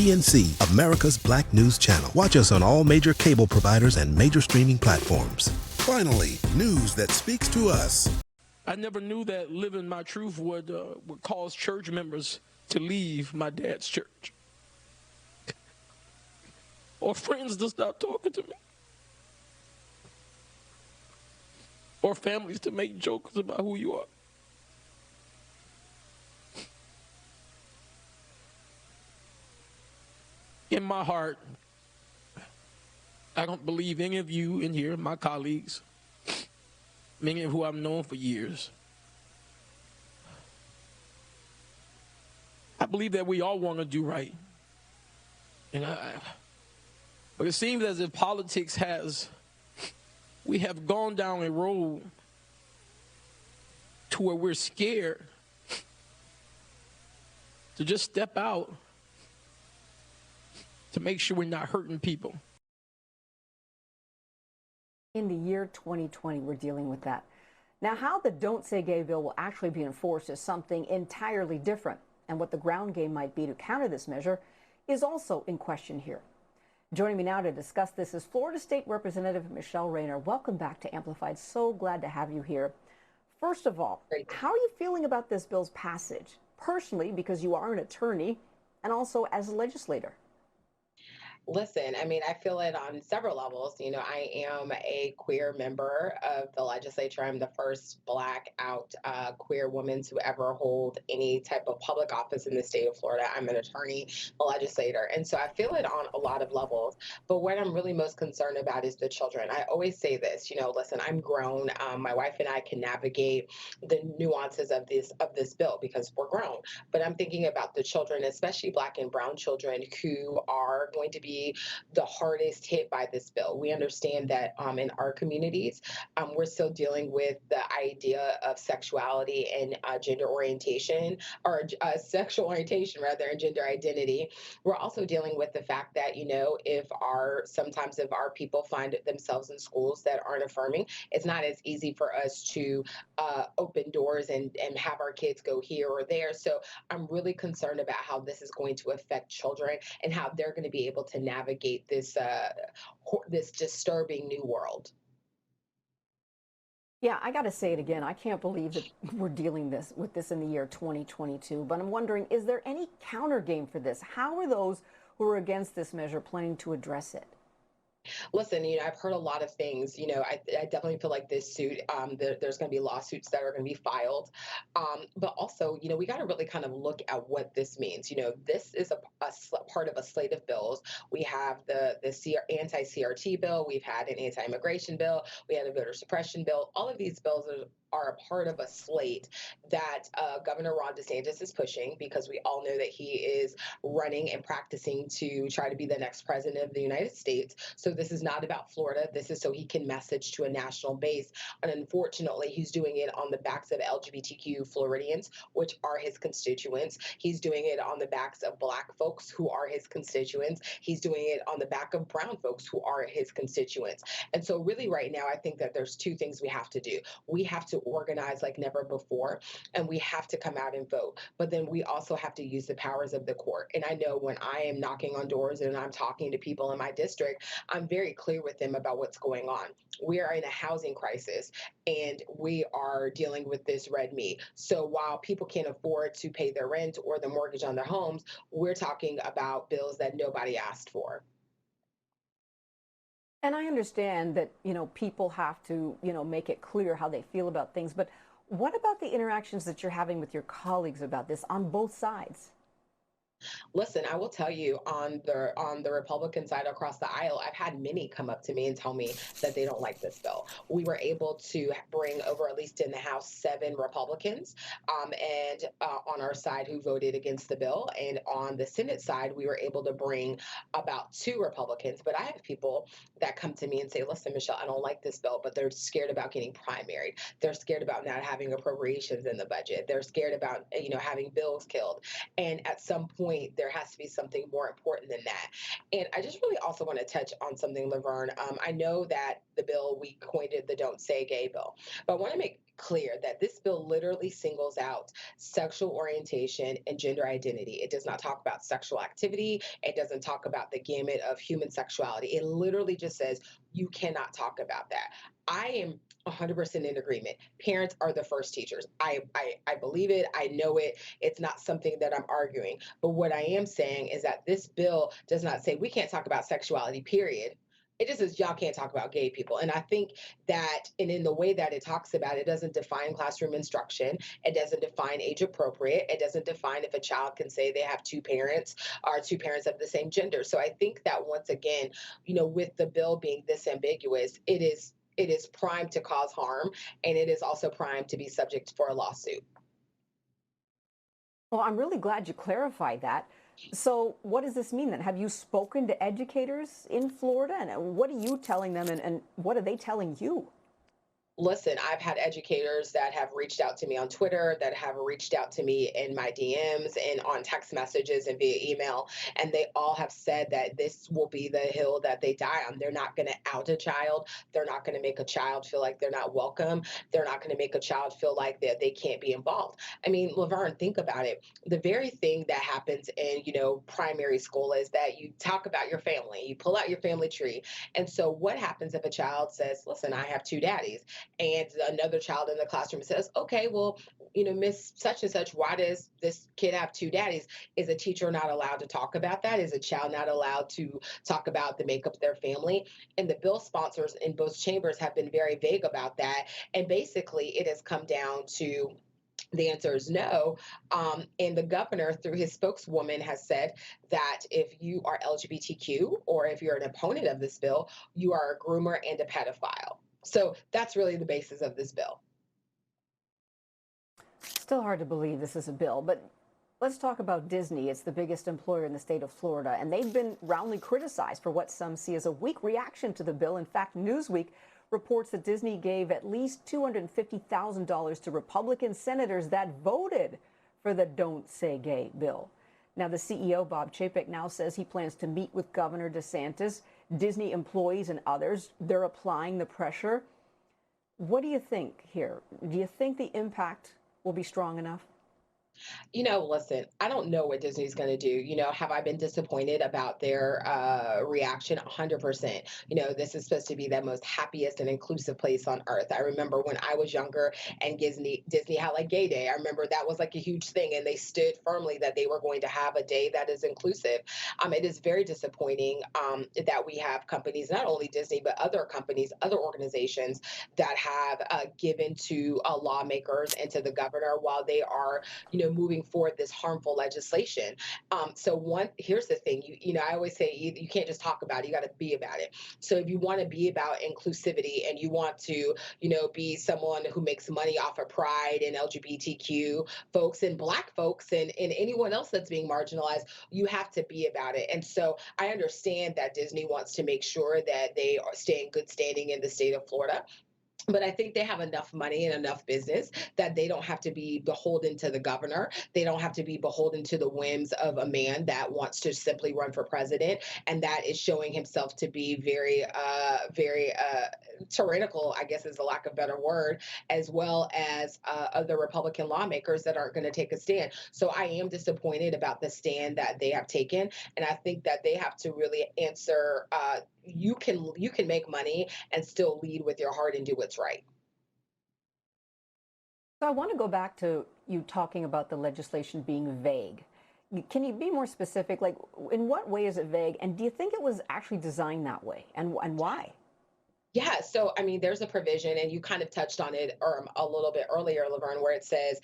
PNC, America's Black News Channel. Watch us on all major cable providers and major streaming platforms. Finally, news that speaks to us. I never knew that living my truth would cause church members to leave my dad's church, or friends to stop talking to me, or families to make jokes about who you are. In my heart, I don't believe any of you in here, my colleagues, many of who I've known for years, I believe that we all want to do right. But it seems as if politics we have gone down a road to where we're scared to just step out to make sure we're not hurting people. In the year 2020, we're dealing with that. Now, how the Don't Say Gay bill will actually be enforced is something entirely different. And what the ground game might be to counter this measure is also in question here. Joining me now to discuss this is Florida State Representative Michelle Raynor. Welcome back to Amplified. So glad to have you here. First of all, how are you feeling about this bill's passage? Personally, because you are an attorney, and also as a legislator. Listen, I mean, I feel it on several levels. You know, I am a queer member of the legislature. I'm the first Black out queer woman to ever hold any type of public office in the state of Florida. I'm an attorney, a legislator. And so I feel it on a lot of levels. But what I'm really most concerned about is the children. I always say this, you know, listen, I'm grown. My wife and I can navigate the nuances of this bill because we're grown. But I'm thinking about the children, especially Black and brown children, who are going to be the hardest hit by this bill. We understand that in our communities, we're still dealing with the idea of sexuality and gender orientation, or sexual orientation rather, and gender identity. We're also dealing with the fact that, you know, sometimes if our people find themselves in schools that aren't affirming, it's not as easy for us to open doors and have our kids go here or there. So I'm really concerned about how this is going to affect children and how they're going to be able to navigate this disturbing new world. Yeah, I got to say it again. I can't believe that we're dealing with this in the year 2022. But I'm wondering, is there any counter game for this? How are those who are against this measure planning to address it? Listen, you know, I've heard a lot of things. You know, I definitely feel like this suit, there's going to be lawsuits that are going to be filed. But also, you know, we got to really kind of look at what this means. You know, this is a part of a slate of bills. We have the anti-CRT bill. We've had an anti-immigration bill. We had a voter suppression bill. All of these bills are a part of a slate that Governor Ron DeSantis is pushing, because we all know that he is running and practicing to try to be the next president of the United States. So this is not about Florida. This is so he can message to a national base. And unfortunately, he's doing it on the backs of LGBTQ Floridians, which are his constituents. He's doing it on the backs of Black folks who are his constituents. He's doing it on the back of brown folks who are his constituents. And so really right now, I think that there's two things we have to do. We have to organize like never before, and we have to come out and vote. But then we also have to use the powers of the court. And I know when I am knocking on doors and I'm talking to people in my district, I'm very clear with them about what's going on. We are in a housing crisis, and we are dealing with this red meat. So while people can't afford to pay their rent or the mortgage on their homes, we're talking about bills that nobody asked for. And I understand that, you know, people have to, you know, make it clear how they feel about things. But what about the interactions that you're having with your colleagues about this on both sides? Listen, I will tell you, on the Republican side across the aisle, I've had many come up to me and tell me that they don't like this bill. We were able to bring over, at least in the House, 7 Republicans and on our side who voted against the bill. And on the Senate side, we were able to bring about 2 Republicans. But I have people that come to me and say, listen, Michelle, I don't like this bill, but they're scared about getting primaried. They're scared about not having appropriations in the budget. They're scared about, you know, having bills killed. And at some point, there has to be something more important than that. And I just really also want to touch on something, Laverne. I know that the bill, we coined it the Don't Say Gay bill, but I want to make clear that this bill literally singles out sexual orientation and gender identity. It does not talk about sexual activity. It doesn't talk about the gamut of human sexuality. It literally just says you cannot talk about that. I am 100% in agreement. Parents are the first teachers. I believe it. I know it. It's not something that I'm arguing. But what I am saying is that this bill does not say we can't talk about sexuality, period. It just says y'all can't talk about gay people. And I think that, and in the way that it talks about it, doesn't define classroom instruction. It doesn't define age appropriate. It doesn't define if a child can say they have two parents or two parents of the same gender. So I think that once again, with the bill being this ambiguous, it is primed to cause harm, and it is also primed to be subject for a lawsuit. Well, I'm really glad you clarified that. So what does this mean then? Have you spoken to educators in Florida, and what are you telling them, and what are they telling you? Listen, I've had educators that have reached out to me on Twitter, that have reached out to me in my DMs and on text messages and via email. And they all have said that this will be the hill that they die on. They're not going to out a child. They're not going to make a child feel like they're not welcome. They're not going to make a child feel like that they can't be involved. I mean, Laverne, think about it. The very thing that happens in, primary school is that you talk about your family, you pull out your family tree. And so what happens if a child says, listen, I have two daddies? And another child in the classroom says, okay, well, Miss such and such, why does this kid have two daddies? Is a teacher not allowed to talk about that? Is a child not allowed to talk about the makeup of their family? And the bill sponsors in both chambers have been very vague about that. And basically, it has come down to the answer is no. And the governor, through his spokeswoman, has said that if you are LGBTQ or if you're an opponent of this bill, you are a groomer and a pedophile. So that's really the basis of this bill. Still hard to believe this is a bill, but let's talk about Disney. It's the biggest employer in the state of Florida, and they've been roundly criticized for what some see as a weak reaction to the bill. In fact, Newsweek reports that Disney gave at least $250,000 to Republican senators that voted for the Don't Say Gay bill. Now, the CEO, Bob Chapek, now says he plans to meet with Governor DeSantis, Disney employees, and others. They're applying the pressure. What do you think here? Do you think the impact will be strong enough? Listen, I don't know what Disney's going to do. Have I been disappointed about their reaction? 100%. This is supposed to be the most happiest and inclusive place on earth. I remember when I was younger and Disney had like Gay Day. I remember that was like a huge thing, and they stood firmly that they were going to have a day that is inclusive. It is very disappointing that we have companies, not only Disney, but other companies, other organizations that have given to lawmakers and to the governor while they are moving forward this harmful legislation. Here's the thing, I always say you can't just talk about it, you got to be about it. So if you want to be about inclusivity and you want to, be someone who makes money off of pride and LGBTQ folks and Black folks and anyone else that's being marginalized, you have to be about it. And so I understand that Disney wants to make sure that they are staying good standing in the state of Florida. But I think they have enough money and enough business that they don't have to be beholden to the governor. They don't have to be beholden to the whims of a man that wants to simply run for president and that is showing himself to be very tyrannical, I guess is the lack of better word, as well as other Republican lawmakers that aren't going to take a stand. So I am disappointed about the stand that they have taken, and I think that they have to really answer. You can make money and still lead with your heart and do what's right. So I want to go back to you talking about the legislation being vague. Can you be more specific? Like, in what way is it vague? And do you think it was actually designed that way? And why? Yeah, so I mean, there's a provision, and you kind of touched on it a little bit earlier, Laverne, where it says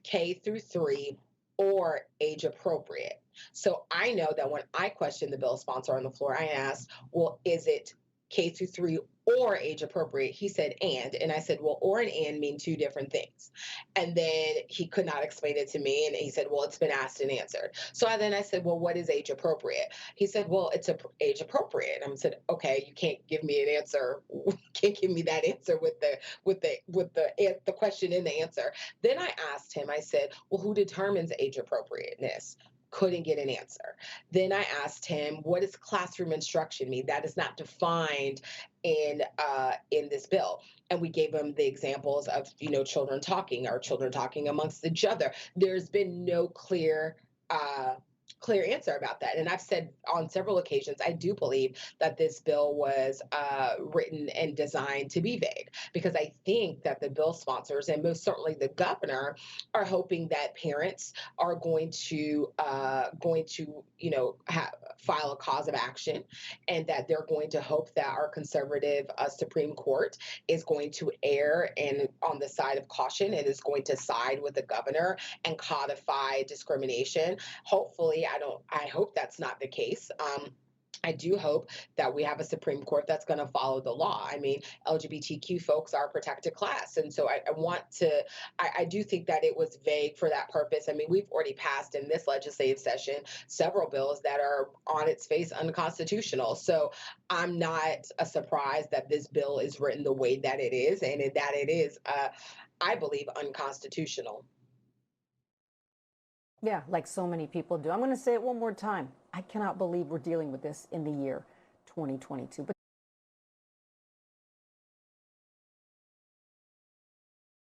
K through 3 or age appropriate. So I know that when I questioned the bill sponsor on the floor, I asked, well, is it K through 3 or age appropriate? He said, and I said, well, or and mean two different things. And then he could not explain it to me. And he said, well, it's been asked and answered. So I said, well, what is age appropriate? He said, well, it's age appropriate. And I said, okay, you can't give me an answer. You can't give me that answer with the question in the answer. Then I asked him, I said, well, who determines age appropriateness? couldn't get an answer. Then I asked him, what does classroom instruction mean? That is not defined in this bill. And we gave him the examples of, children talking, or children talking amongst each other. There's been no uh, clear answer about that. And I've said on several occasions, I do believe that this bill was written and designed to be vague, because I think that the bill sponsors, and most certainly the governor, are hoping that parents are file a cause of action, and that they're going to hope that our conservative Supreme Court is going to err and on the side of caution, and is going to side with the governor and codify discrimination. Hopefully, I hope that's not the case. I do hope that we have a Supreme Court that's going to follow the law. I mean, LGBTQ folks are a protected class. And so I do think that it was vague for that purpose. I mean, we've already passed in this legislative session several bills that are on its face unconstitutional. So I'm not surprised that this bill is written the way that it is, and that it is, I believe, unconstitutional. Yeah, like so many people do. I'm going to say it one more time. I cannot believe we're dealing with this in the year 2022. But